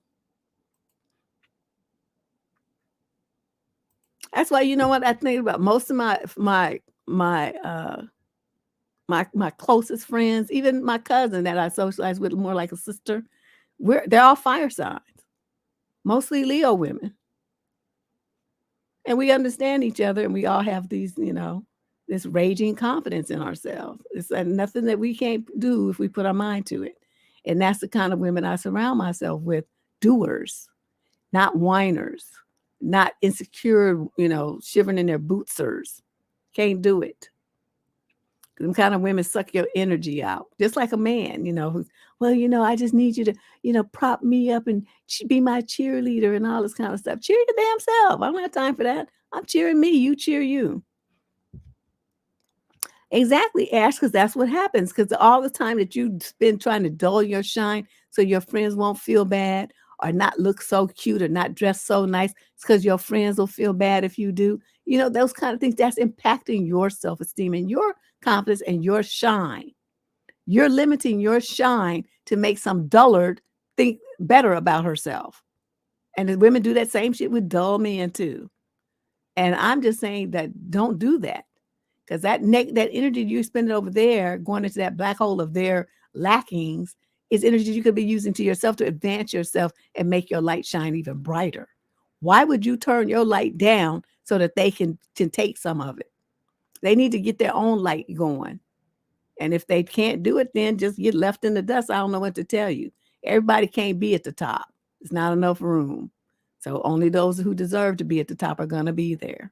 That's why what I think about most of my closest friends, even my cousin that I socialize with more like a sister, they're all fire signs, mostly Leo women. And we understand each other and we all have these, this raging confidence in ourselves. It's nothing that we can't do if we put our mind to it. And that's the kind of women I surround myself with, doers, not whiners, not insecure, shivering in their bootsers. Can't do it. Them kind of women suck your energy out, just like a man, who's, well, I just need you to, prop me up and be my cheerleader and all this kind of stuff. Cheer your damn self. I don't have time for that. I'm cheering me. You cheer you. Exactly, Ash, because that's what happens. Because all the time that you spend trying to dull your shine so your friends won't feel bad or not look so cute or not dress so nice, it's because your friends will feel bad if you do. Those kind of things, that's impacting your self-esteem and your confidence and your shine. You're limiting your shine to make some dullard think better about herself. And the women do that same shit with dull men too. And I'm just saying that don't do that. Because that energy you spend over there going into that black hole of their lackings is energy you could be using to yourself to advance yourself and make your light shine even brighter. Why would you turn your light down so that they can take some of it? They need to get their own light going. And if they can't do it, then just get left in the dust. I don't know what to tell you. Everybody can't be at the top. There's not enough room. So only those who deserve to be at the top are going to be there.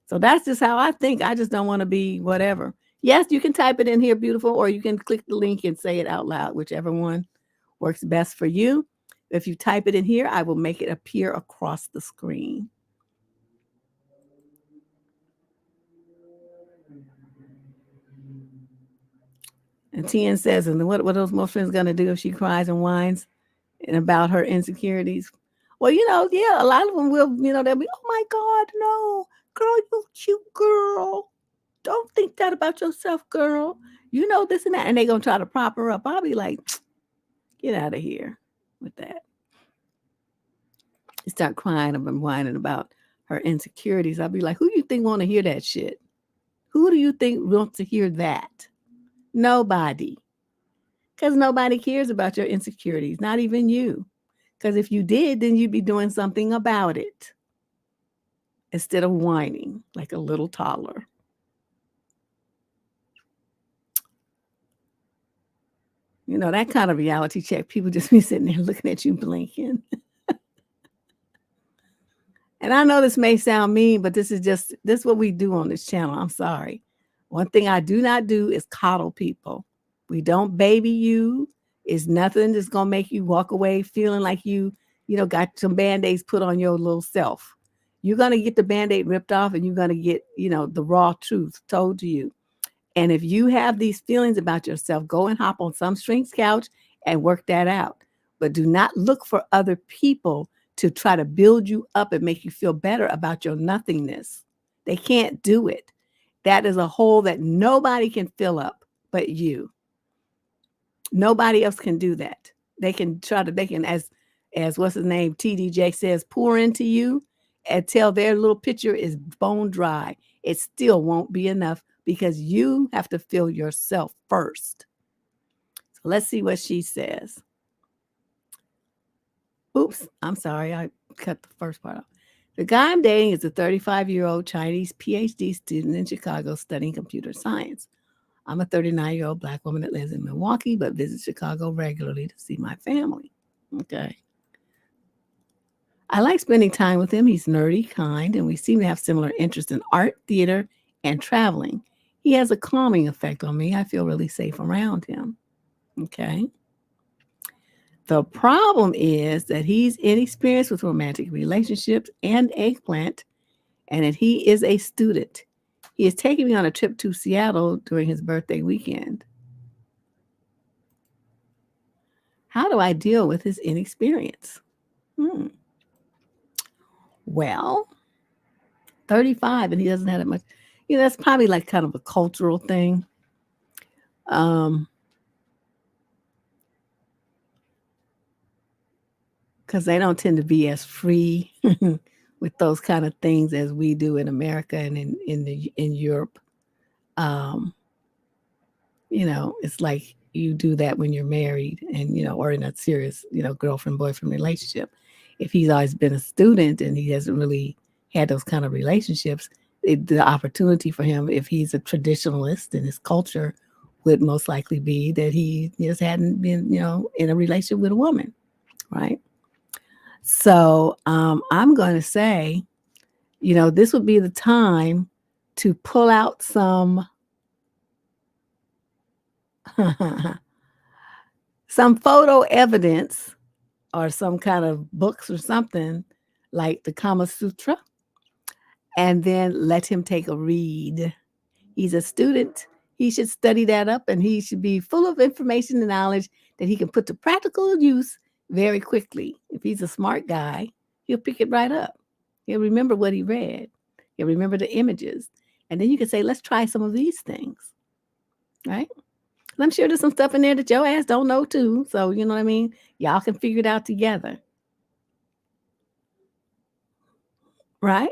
So that's just how I think. I just don't want to be whatever. Yes, you can type it in here, beautiful, or you can click the link and say it out loud, whichever one works best for you. If you type it in here, I will make it appear across the screen. And TN says, and what are those most friends going to do if she cries and whines and about her insecurities? Well, yeah, a lot of them will, they'll be, oh my God, no, girl, you cute girl. Don't think that about yourself, girl. You know this and that. And they're going to try to prop her up. I'll be like, get out of here with that. You start crying and whining about her insecurities. I'll be like, who do you think want to hear that shit? Who do you think wants to hear that? Nobody. Because nobody cares about your insecurities, not even you. Because if you did, then you'd be doing something about it instead of whining like a little toddler. That kind of reality check, people just be sitting there looking at you blinking. And I know this may sound mean, but this is what we do on this channel. I'm sorry. One thing I do not do is coddle people. We don't baby you. It's nothing that's going to make you walk away feeling like got some Band-Aids put on your little self. You're going to get the Band-Aid ripped off and you're going to get, the raw truth told to you. And if you have these feelings about yourself, go and hop on some strengths couch and work that out. But do not look for other people to try to build you up and make you feel better about your nothingness. They can't do it. That is a hole that nobody can fill up but you. Nobody else can do that. They can as what's his name, TDJ says, pour into you until their little pitcher is bone dry. It still won't be enough because you have to fill yourself first. So let's see what she says. Oops, I'm sorry. I cut the first part off. The guy I'm dating is a 35-year-old Chinese PhD student in Chicago studying computer science. I'm a 39-year-old Black woman that lives in Milwaukee but visits Chicago regularly to see my family. Okay. I like spending time with him. He's nerdy, kind, and we seem to have similar interests in art, theater, and traveling. He has a calming effect on me. I feel really safe around him. Okay. The problem is that he's inexperienced with romantic relationships and eggplant, and that he is a student. He is taking me on a trip to Seattle during his birthday weekend. How do I deal with his inexperience? Well, 35 and he doesn't have that much. That's probably like kind of a cultural thing. Because they don't tend to be as free with those kind of things as we do in America and in Europe. It's like you do that when you're married and, or in a serious, girlfriend, boyfriend relationship. If he's always been a student and he hasn't really had those kind of relationships, the opportunity for him, if he's a traditionalist in his culture, would most likely be that he just hadn't been, in a relationship with a woman, right? So I'm going to say, this would be the time to pull out some some photo evidence or some kind of books or something like the Kama Sutra, and then let him take a read. He's a student. He should study that up, and he should be full of information and knowledge that he can put to practical use very quickly. If he's a smart guy, he'll pick it right up. He'll remember what he read. He'll remember the images. And then you can say, let's try some of these things, right? And I'm sure there's some stuff in there that your ass don't know too. So, you know what I mean? Y'all can figure it out together. Right?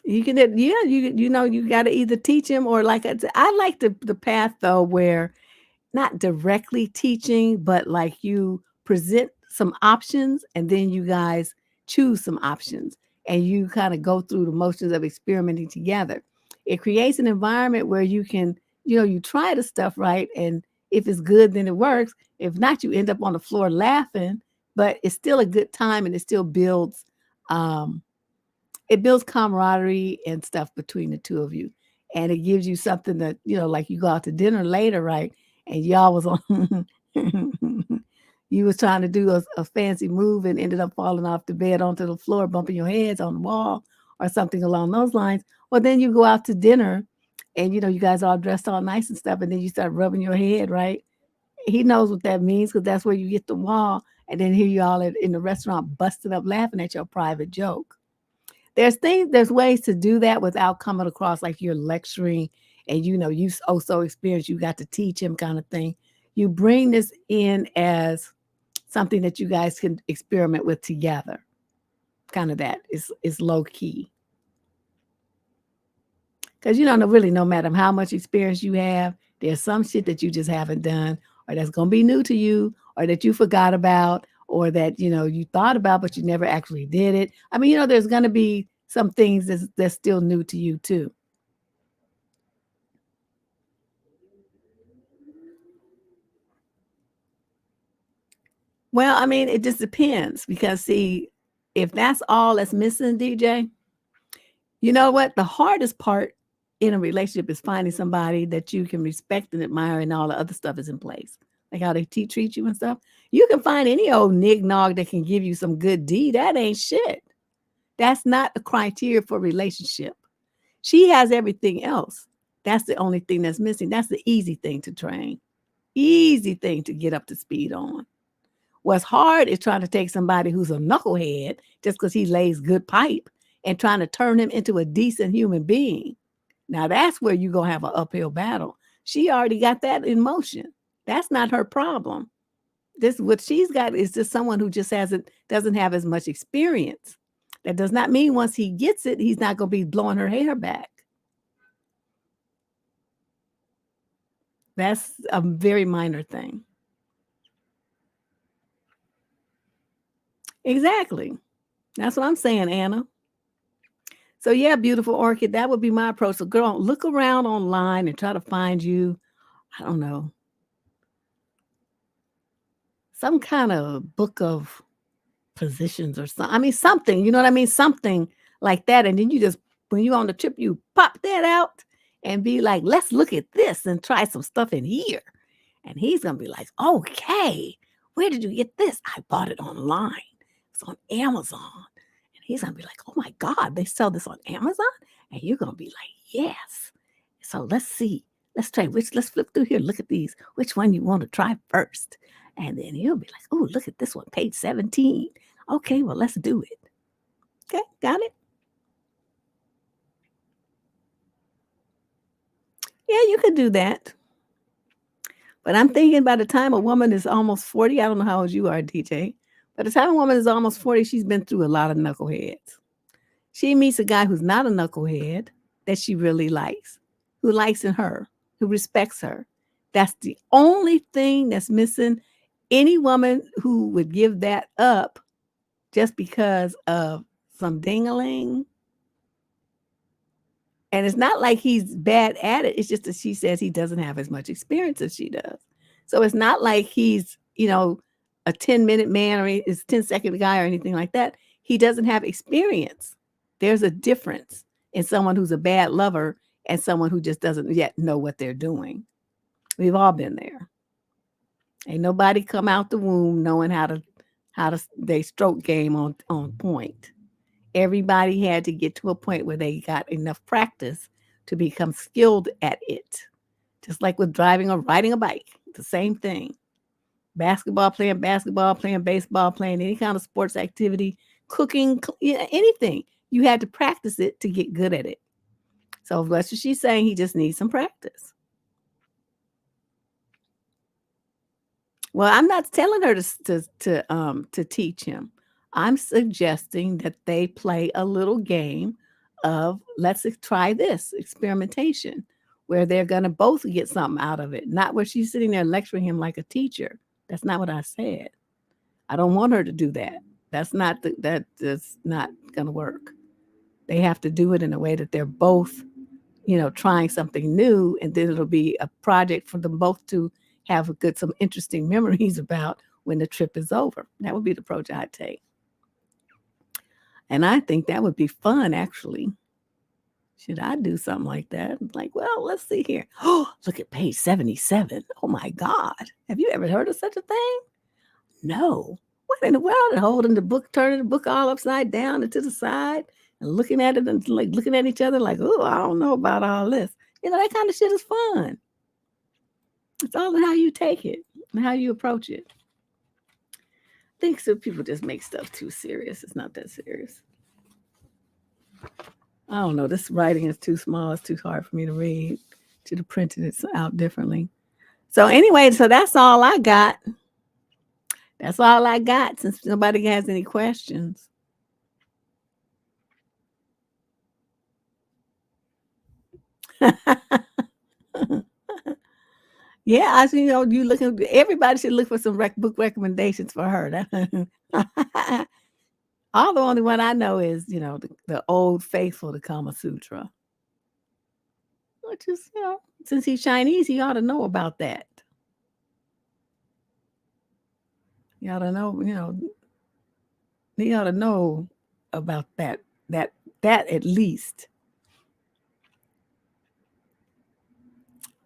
You can, yeah, you got to either teach him or like I like the path though where not directly teaching, but like you present some options and then you guys choose some options and you kind of go through the motions of experimenting together. It creates an environment where you can, you try the stuff right. And if it's good, then it works. If not, you end up on the floor laughing, but it's still a good time and it still builds, it builds camaraderie and stuff between the two of you. and it gives you something that, like you go out to dinner later, right? And y'all was on, you was trying to do a fancy move and ended up falling off the bed onto the floor, bumping your heads on the wall or something along those lines. Well, then you go out to dinner and, you guys all dressed all nice and stuff. And then you start rubbing your head, right? He knows what that means because that's where you get the wall. And then here you all in the restaurant busting up laughing at your private joke. There's ways to do that without coming across like you're lecturing and you so experienced, you got to teach him kind of thing. You bring this in as something that you guys can experiment with together. Kind of that is low key. Because really, no matter how much experience you have, there's some shit that you just haven't done, or that's gonna be new to you, or that you forgot about, or that you thought about but you never actually did it. I mean, there's gonna be some things that's still new to you too. Well, I mean, it just depends because see, if that's all that's missing, DJ, you know what? The hardest part in a relationship is finding somebody that you can respect and admire, and all the other stuff is in place, like how they treat you and stuff. You can find any old nig-nog that can give you some good D. That ain't shit. That's not a criteria for relationship. She has everything else. That's the only thing that's missing. That's the easy thing to train. Easy thing to get up to speed on. What's hard is trying to take somebody who's a knucklehead just because he lays good pipe and trying to turn him into a decent human being. Now that's where you're going to have an uphill battle. She already got that in motion. That's not her problem. What she's got is just someone who just doesn't have as much experience. That does not mean once he gets it, he's not going to be blowing her hair back. That's a very minor thing. Exactly. That's what I'm saying, Anna. So yeah, beautiful orchid, that would be my approach. So girl, look around online and try to find you, I don't know, some kind of book of positions or something. I mean, something, you know what I mean? Something like that. And then you just, when you're on the trip, you pop that out and be like, let's look at this and try some stuff in here. And he's going to be like, okay, where did you get this? I bought it online. It's on Amazon. And he's going to be like, oh my God, they sell this on Amazon? And you're going to be like, yes. So let's see. Let's flip through here. Look at these. Which one you want to try first? And then he'll be like, oh, look at this one, page 17. Okay, well, let's do it. Okay, got it? Yeah, you could do that. But I'm thinking by the time a woman is almost 40, I don't know how old you are, DJ. By the time a woman is almost 40, she's been through a lot of knuckleheads. She meets a guy who's not a knucklehead that she really likes, who likes in her, who respects her. That's the only thing that's missing. Any woman who would give that up just because of some ding-a-ling. And it's not like he's bad at it. It's just that she says he doesn't have as much experience as she does. So it's not like he's, a 10-minute man or is 10-second guy or anything like that. He doesn't have experience. There's a difference in someone who's a bad lover and someone who just doesn't yet know what they're doing. We've all been there. Ain't nobody come out the womb knowing how to they stroke game on point. Everybody had to get to a point where they got enough practice to become skilled at it. Just like with driving or riding a bike, the same thing. Basketball, playing baseball, playing any kind of sports activity, cooking, anything. You had to practice it to get good at it. So that's what she's saying. He just needs some practice. Well, I'm not telling her to teach him. I'm suggesting that they play a little game of let's try this experimentation where they're going to both get something out of it, not where she's sitting there lecturing him like a teacher. That's not what I said. I don't want her to do that. That's not going to work. They have to do it in a way that they're both, trying something new, and then it'll be a project for them both to have some interesting memories about when the trip is over. That would be the approach I'd take. And I think that would be fun, actually. Should I do something like that? Like, well, let's see here. Oh, look at page 77. Oh my God. Have you ever heard of such a thing? No. What in the world? And holding the book, turning the book all upside down and to the side and looking at it and like looking at each other like, oh, I don't know about all this. That kind of shit is fun. It's all in how you take it and how you approach it. I think so people just make stuff too serious. It's not that serious. I don't know. This writing is too small. It's too hard for me to read. Should have printed it out differently. So anyway, so that's all I got. That's all I got since nobody has any questions. Yeah, I see. You looking. Everybody should look for some book recommendations for her. All the only one I know is the old faithful, the Kama Sutra, which is since he's Chinese, he ought to know about that. He ought to know. He ought to know about that. That at least.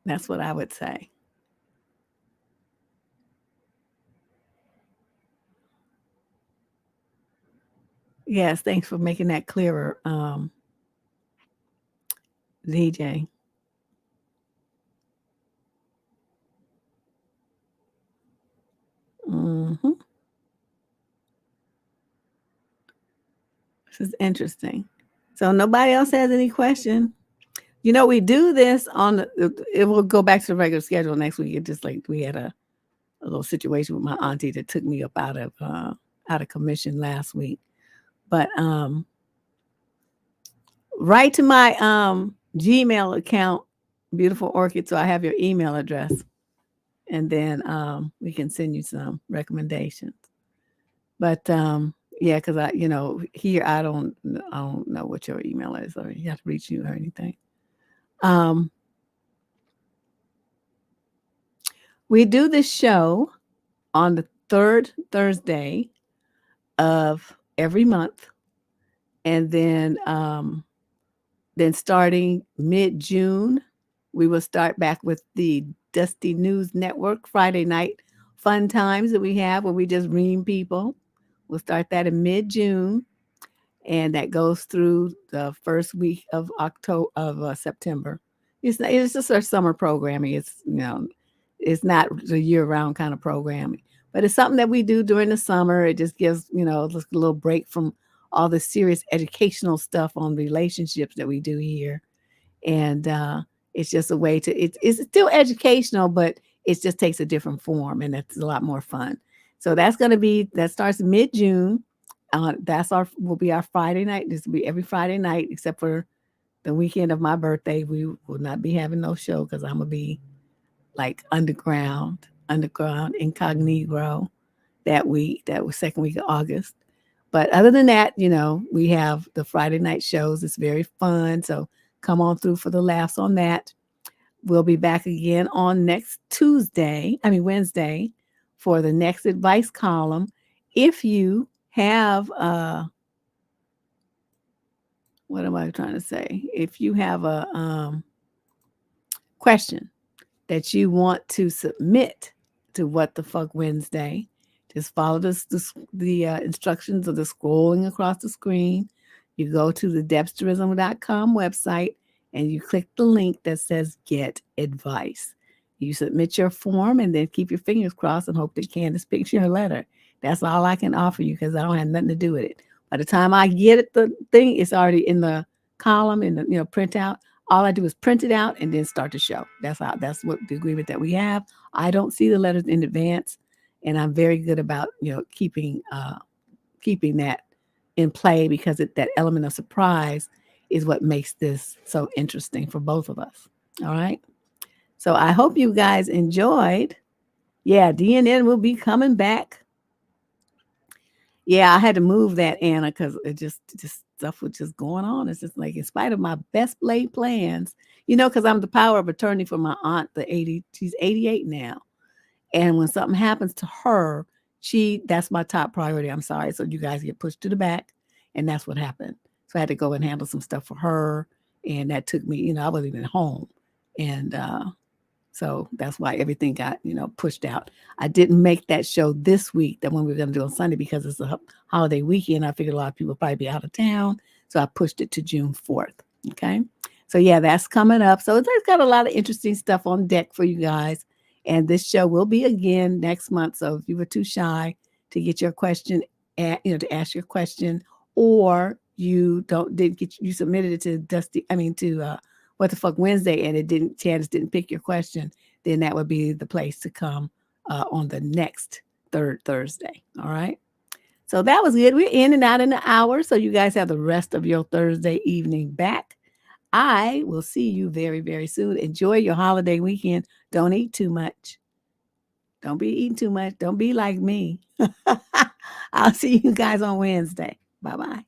That's what I would say. Yes, thanks for making that clearer, DJ. Hmm. This is interesting. So nobody else has any question. We do this on it will go back to the regular schedule next week. It just like we had a little situation with my auntie that took me up out of commission last week. But write to my Gmail account, Beautiful Orchid, so I have your email address. And then we can send you some recommendations. But yeah, because here I don't know what your email is, or you have to reach you or anything. We do this show on the third Thursday of every month, and then starting mid-June, we will start back with the Dusty News Network Friday night fun times that we have where we just ream people. We'll start that in mid-June, and that goes through the first week of September. It's just our summer programming. It's not the year-round kind of programming, but it's something that we do during the summer. It just gives just a little break from all the serious educational stuff on relationships that we do here, and it's just a way to it's still educational, but it just takes a different form, and it's a lot more fun. So that starts mid-June. Will be our Friday night. This will be every Friday night except for the weekend of my birthday. We will not be having no show because I'm gonna be like underground incognito that week. That was second week of August. But other than that, we have the Friday night shows. It's very fun. So come on through for the laughs on that. We'll be back again on next Wednesday, for the next advice column. If you have what am I trying to say? If you have a question that you want to submit to What the Fuck Wednesday, just follow the instructions of the scrolling across the screen. You go to the debsterism.com website and you click the link that says Get Advice. You submit your form and then keep your fingers crossed and hope that Candace picks your letter. That's all I can offer you because I don't have nothing to do with it. By the time I get it, the thing is already in the column in the printout. All I do is print it out and then start the show. That's what the agreement that we have. I don't see the letters in advance, and I'm very good about keeping that in play because that element of surprise is what makes this so interesting for both of us. All right. So I hope you guys enjoyed. Yeah, DNN will be coming back. Yeah, I had to move that, Anna, because it just stuff was just going on. It's just like, in spite of my best laid plans, because I'm the power of attorney for my aunt, she's 88 now. And when something happens to her, that's my top priority. I'm sorry. So you guys get pushed to the back. And that's what happened. So I had to go and handle some stuff for her And that took me, I wasn't even home. And so that's why everything got, pushed out. I didn't make that show this week, that one we were going to do on Sunday, because it's a holiday weekend. I figured a lot of people probably be out of town. So I pushed it to June 4th. Okay. So yeah, that's coming up. So it's got a lot of interesting stuff on deck for you guys. And this show will be again next month. So if you were too shy to get your question, to ask your question, or you you submitted it to What the Fuck Wednesday, and Candace didn't pick your question, then that would be the place to come on the next third Thursday. All right. So that was good. We're in and out in an hour. So you guys have the rest of your Thursday evening back. I will see you very, very soon. Enjoy your holiday weekend. Don't eat too much. Don't be eating too much. Don't be like me. I'll see you guys on Wednesday. Bye-bye.